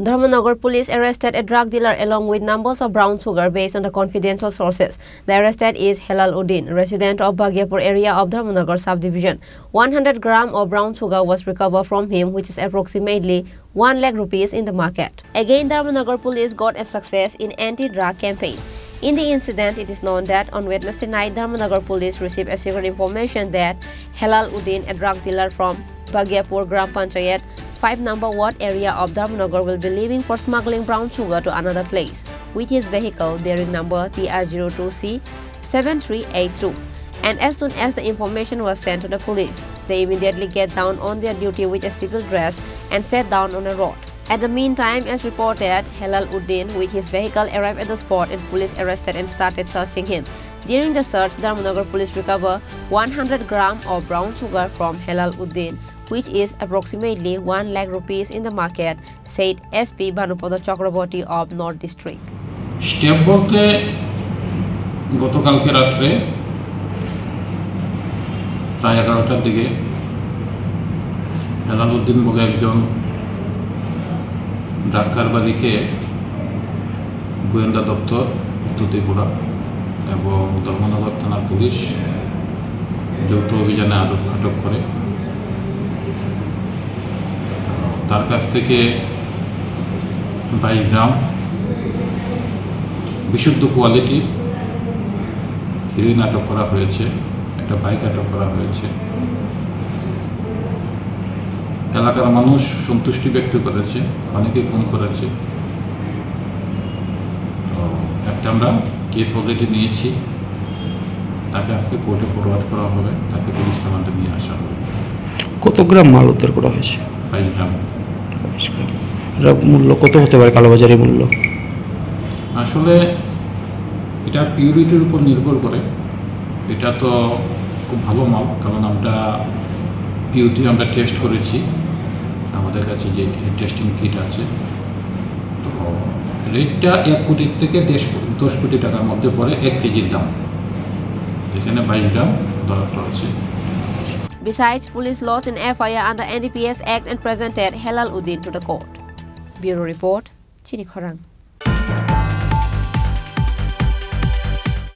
Dharmanagar police arrested a drug dealer along with numbers of brown sugar based on the confidential sources. The arrested is Helal Uddin, resident of Bhagyapur area of Dharmanagar subdivision. 100 grams of brown sugar was recovered from him, which is approximately 1 lakh rupees in the market. Again, Dharmanagar police got a success in anti-drug campaign. In the incident, it is known that on Wednesday night, Dharmanagar police received a secret information that Helal Uddin, a drug dealer from Bhagyapur Gram Panchayat 5 number ward area of Dharmanagar, will be leaving for smuggling brown sugar to another place with his vehicle bearing number TR02C7382. And as soon as the information was sent to the police, they immediately get down on their duty with a civil dress and sat down on a road. At the meantime, as reported, Helal Uddin with his vehicle arrived at the spot and police arrested and started searching him. During the search, Dharmanagar police recovered 100 grams of brown sugar from Helal Uddin, which is approximately 1 lakh rupees in the market, said SP Bhanupada Chakraborty of North District. Step bolte গতকালকে রাতে প্রায় 11টার দিকে হেলাল উদ্দিন বলে একজন drug কারবারিকে গোয়েন্দা দপ্তর উত্তর ত্রিপুরা এবং ধর্মনগর থানার পুলিশ যৌথ অভিযানে আটক করে তার কাছ থেকে 22 গ্রাম বিশুদ্ধ কোয়ালিটি হিরোইন আটক করা হয়েছে, একটা বাইক আটক করা হয়েছে। এলাকার মানুষ সন্তুষ্টি ব্যক্ত করেছে, অনেকেই ফোন করেছে। একটা আমরা কেস অলরেডি নিয়েছি, তাকে আজকে কোর্টে ফরওয়ার্ড করা হবে, তাকে পুলিশ রিমান্ডে নিয়ে আসা হবে। কত গ্রাম মাল উদ্ধার করা হয়েছে? 22 গ্রাম। এর মূল্য কত হতে পারে, কালোবাজারি মূল্য? আসলে এটা পিউরিটির উপর নির্ভর করে। এটা তো খুব ভালো মাল, কারণ আমরা পিউরিটি আমরা টেস্ট করেছি, আমাদের কাছে যে টেস্টিং কিট আছে। তো রেটটা 1 কোটি থেকে 10 কোটি টাকার মধ্যে পড়ে 1 কেজির দাম, এখানে 22 গ্রাম ধরা পড়েছে। Besides, police lodged an FIR under NDPS Act and presented Helal Uddin to the court. Bureau Report, Chinikhorang.